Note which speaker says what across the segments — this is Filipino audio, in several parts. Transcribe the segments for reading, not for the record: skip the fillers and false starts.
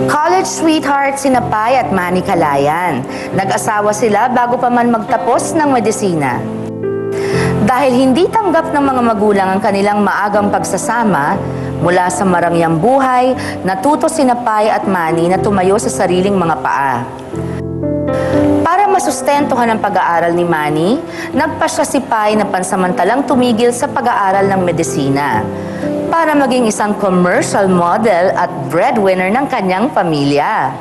Speaker 1: College sweetheart sina Pai at Manny Calayan. Nag-asawa sila bago pa man magtapos ng medisina. Dahil hindi tanggap ng mga magulang ang kanilang maagang pagsasama, mula sa marangyang buhay, natuto sina Pai at Manny na tumayo sa sariling mga paa. Para masustentuhan ang pag-aaral ni Manny, nagpasya si Pai na pansamantalang tumigil sa pag-aaral ng medisina para maging isang commercial model at breadwinner ng kanyang pamilya.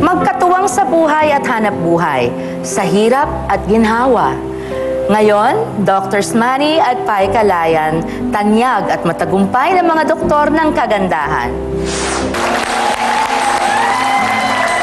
Speaker 1: Magkatuwang sa buhay at hanap buhay, sa hirap at ginhawa. Ngayon, Drs. Manny at Pai Calayan, tanyag at matagumpay na mga doktor ng kagandahan.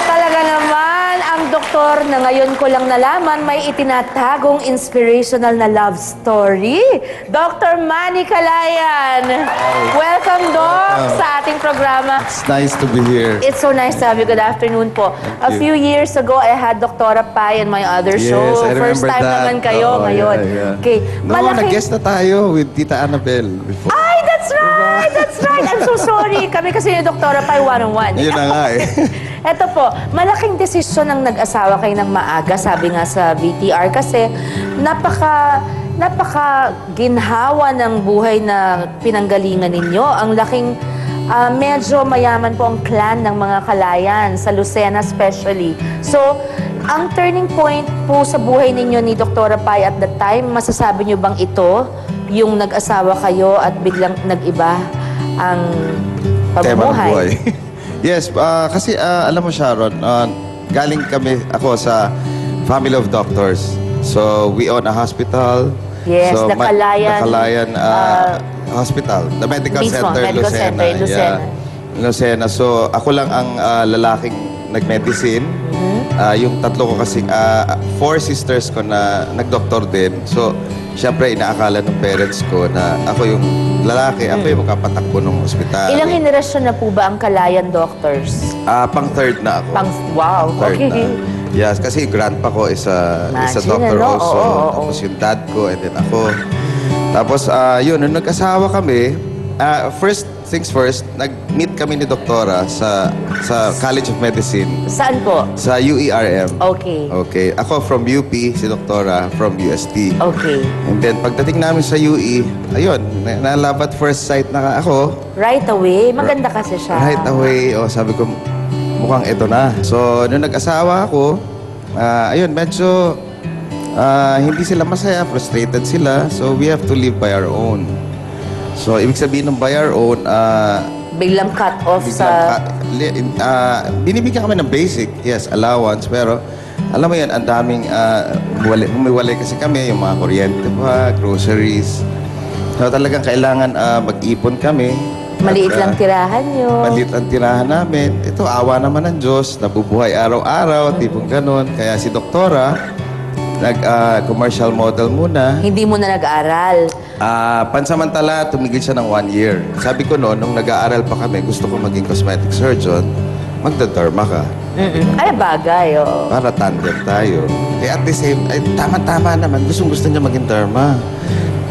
Speaker 1: Talaga naman, ang doktor na ngayon ko lang nalaman may itinatagong inspirational na love story. Dr. Manny Calayan. Welcome, Doc, sa ating programa.
Speaker 2: It's nice to be here.
Speaker 1: It's so nice to have you. Good afternoon po. A few years ago, I had Dr. Pai on my other show.
Speaker 2: I remember
Speaker 1: First time
Speaker 2: that.
Speaker 1: naman kayo ngayon. Okay.
Speaker 2: No, nag-guest na tayo with Tita Annabelle before.
Speaker 1: Ay, that's right! That's right! I'm so sorry. Kami kasi ni Dr. Pai one-on-one.
Speaker 2: Yun na nga eh.
Speaker 1: Eto po, malaking desisyon ng nag-asawa kayo ng maaga, sabi nga sa VTR, kasi napaka ginhawa ng buhay na pinanggalingan ninyo. Ang laking, medyo mayaman po ang clan ng mga Calayan, sa Lucena especially. So, ang turning point po sa buhay ninyo ni Dr. Pai at that time, masasabi nyo bang ito, yung nag-asawa kayo at biglang nag-iba ang
Speaker 2: Tema ng
Speaker 1: pamumuhay?
Speaker 2: buhay. Yes, kasi alam mo Sharon, galing ako sa family of doctors. So, we own a hospital.
Speaker 1: Yes,
Speaker 2: so,
Speaker 1: the Calayan,
Speaker 2: Hospital, the Medical
Speaker 1: mismo,
Speaker 2: Center,
Speaker 1: Medical
Speaker 2: Lucena.
Speaker 1: Center in Lucena.
Speaker 2: Yeah, Lucena. So, ako lang ang lalaking nag-medicine. Yung tatlo ko kasi, 4 sisters ko na nag-doktor din. So, syempre, inaakala ng parents ko na ako yung lalaki, ako yung makapatakbo ng ospital.
Speaker 1: Ilang henerasyon na po ba ang Calayan doctors?
Speaker 2: Pang-third na ako.
Speaker 1: Wow,
Speaker 2: Third
Speaker 1: okay.
Speaker 2: na. Yes, kasi yung grandpa ko is a
Speaker 1: Imagine,
Speaker 2: doctor
Speaker 1: ano?
Speaker 2: also.
Speaker 1: Oo.
Speaker 2: Tapos yung dad ko, and then ako. Tapos, yun, nung nag-asawa kami, first things first, nag-meet kami ni Doktora sa College of Medicine.
Speaker 1: Saan po?
Speaker 2: Sa UERM.
Speaker 1: Okay.
Speaker 2: Okay. Ako from UP, si Doktora from UST.
Speaker 1: Okay.
Speaker 2: And then, pagdating namin sa UE, ayun, na-love at first sight na ako.
Speaker 1: Right away? Maganda kasi siya.
Speaker 2: Right away, sabi ko, mukhang ito na. So, nung nag-asawa ako, ayun, medyo hindi sila masaya, frustrated sila. So, we have to live by our own. So, ibig sabihin ng by our own,
Speaker 1: Biglang cut off sa...
Speaker 2: binibigyan kami ng basic, yes, allowance, pero alam mo yan, ang daming humiwalay kasi kami, yung mga kuryente pa, groceries. So, talagang kailangan mag-ipon kami.
Speaker 1: Maliit lang tirahan nyo.
Speaker 2: Maliit ang tirahan namin. Ito, awa naman ng Diyos, nabubuhay araw-araw, tipong ganun. Kaya si Doktora, nag-commercial model muna.
Speaker 1: Hindi mo na nag-aral.
Speaker 2: Pansamantala, tumigil siya ng 1 year. Sabi ko noon, nung nag-aaral pa kami, gusto ko maging cosmetic surgeon, magda-derma ka.
Speaker 1: Ay, bagay, oo.
Speaker 2: Para tandem tayo. Eh, at the same, tama-tama naman, gustong-gusto niya maging derma.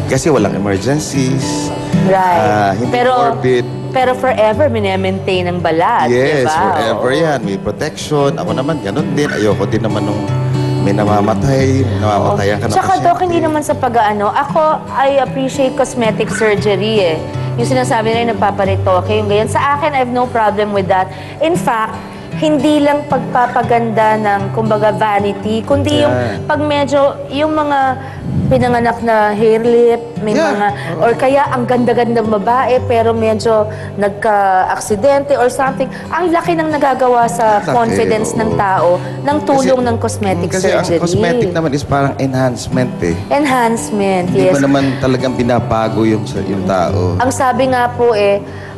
Speaker 2: Kasi walang emergencies.
Speaker 1: Right.
Speaker 2: Hindi morbid.
Speaker 1: Pero forever, minemaintain ang balat,
Speaker 2: Yes,
Speaker 1: diba?
Speaker 2: forever yan. May protection. Ako naman, ganun din. Ayoko din naman nung may namamatayan ka na
Speaker 1: Tsaka,
Speaker 2: pasyente.
Speaker 1: Doc, hindi naman sa pag-ano. Ako, I appreciate cosmetic surgery eh. Yung sinasabi na yung nagpaparitoke, yung ganyan. Sa akin, I have no problem with that. In fact, hindi lang pagpapaganda ng, kumbaga, vanity, kundi yung pag medyo, yung mga pinanganak na hair lip, may mga, or kaya ang ganda-gandang babae, pero medyo nagka-aksidente or something. Ang laki ng nagagawa sa confidence ng tao ng tulong ng cosmetic surgery.
Speaker 2: Kasi ang cosmetic naman is parang enhancement eh.
Speaker 1: Enhancement,
Speaker 2: Hindi
Speaker 1: yes.
Speaker 2: mo naman talagang binabago yung tao.
Speaker 1: Ang sabi nga po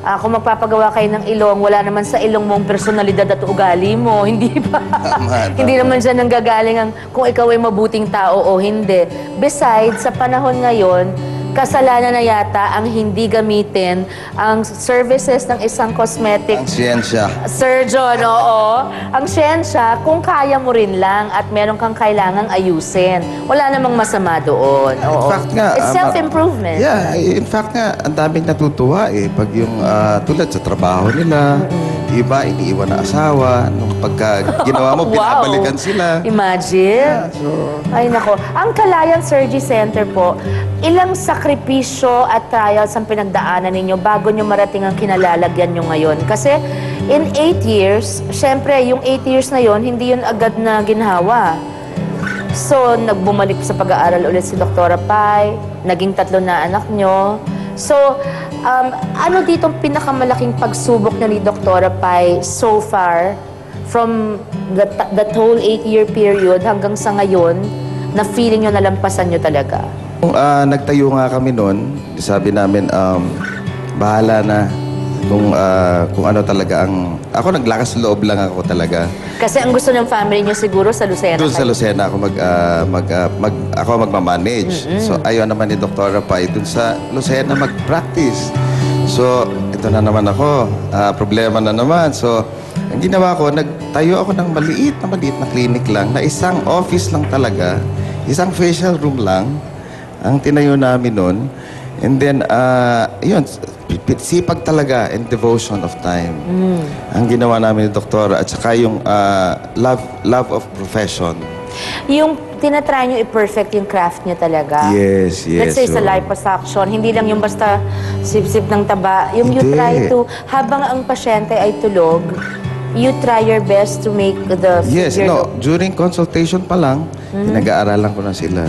Speaker 1: kung magpapagawa kayo ng ilong, wala naman sa ilong mong personalidad at ugali mo. Hindi ba?
Speaker 2: Tama.
Speaker 1: Hindi naman dyan nanggagaling ang kung ikaw ay mabuting tao o hindi. Besides, sa panahon ngayon, kasalanan na yata ang hindi gamitin ang services ng isang cosmetic
Speaker 2: Ang siyensya.
Speaker 1: surgeon, oo. Ang siyensya, kung kaya mo rin lang at meron kang kailangang ayusin. Wala namang masama doon. Oo.
Speaker 2: In fact nga,
Speaker 1: It's self-improvement.
Speaker 2: Yeah, in fact nga, ang daming natutuwa pag yung tulad sa trabaho nila, iba iniiwan na asawa, nung pagka ginawa mo,
Speaker 1: Wow.
Speaker 2: pinabalikan sila.
Speaker 1: Imagine.
Speaker 2: So,
Speaker 1: Ay nako, ang Kalayan Surgery Center po, ilang sakripisyo at trials ang pinagdaanan ninyo bago nyo marating ang kinalalagyan nyo ngayon? Kasi in 8 years, syempre yung 8 years na yon hindi yun agad na ginhawa. So, nagbumalik sa pag-aaral ulit si Dr. Pai, naging 3 na anak nyo. So, ano ditong pinakamalaking pagsubok na ni Dr. Pai so far from that whole 8-year period hanggang sa ngayon na feeling nyo nalampasan nyo talaga?
Speaker 2: Kung nagtayo nga kami noon, sabi namin, bahala na kung ano talaga ang... Ako naglakas loob lang ako talaga.
Speaker 1: Kasi ang gusto ng family nyo siguro sa Lucena.
Speaker 2: Doon sa Lucena ako ako magmamanage. So ayaw naman ni Dr. Pai doon sa Lucena mag-practice. So ito na naman ako, problema na naman. So ang ginawa ko, nagtayo ako ng maliit na clinic lang, na isang office lang talaga, isang facial room lang ang tinayo namin noon. And then, yun, sipag talaga and devotion of time. Ang ginawa namin ni Doktora at saka yung love of profession.
Speaker 1: Yung tinatry nyo i-perfect yung craft nyo talaga.
Speaker 2: Yes, yes.
Speaker 1: Let's say sa
Speaker 2: So,
Speaker 1: liposuction, hindi lang yung basta sip-sip ng taba. Yung you
Speaker 2: Hindi.
Speaker 1: try to, habang ang pasyente ay tulog, you try your best to make the
Speaker 2: yes,
Speaker 1: figure
Speaker 2: no.
Speaker 1: look.
Speaker 2: During consultation pa lang, pinag-aaralan ko na sila.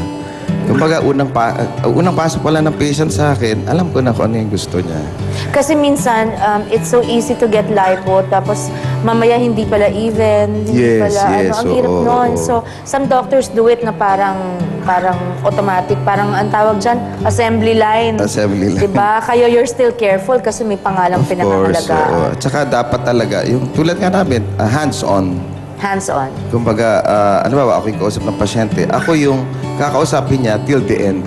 Speaker 2: Kumbaga, unang pasok pala ng patient sa akin, alam ko na kung ano yung gusto niya.
Speaker 1: Kasi minsan, it's so easy to get lipo, tapos mamaya hindi pala even, hindi
Speaker 2: Yes,
Speaker 1: pala,
Speaker 2: yes,
Speaker 1: ang hirap
Speaker 2: oo,
Speaker 1: nun.
Speaker 2: oo.
Speaker 1: So, some doctors do it na parang automatic, parang ang tawag dyan, assembly line.
Speaker 2: Assembly line.
Speaker 1: Diba? Kayo, you're still careful kasi may pangalang
Speaker 2: Of course, oo.
Speaker 1: pinangangalagaan.
Speaker 2: Tsaka dapat talaga, yung tulad nga namin, hands-on.
Speaker 1: Hands-on.
Speaker 2: Kumbaga, ano ba, ako yung kausap ng pasyente. Ako yung kakausapin niya till the end.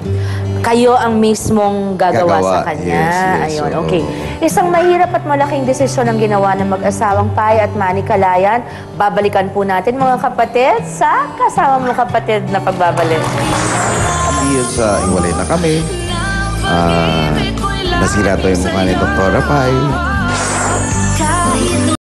Speaker 1: Kayo ang mismong gagawa
Speaker 2: Gagawa,
Speaker 1: sa kanya.
Speaker 2: yes, yes,
Speaker 1: Ayun,
Speaker 2: oo.
Speaker 1: okay. Isang mahirap at malaking desisyon ang ginawa ng mag-asawang Pai at Manny Kalayan. Babalikan po natin mga kapatid sa kasama mo kapatid na pagbabalik.
Speaker 2: Yun sa iwalay na kami. Nasira to yung mukha ni Dr. Pai.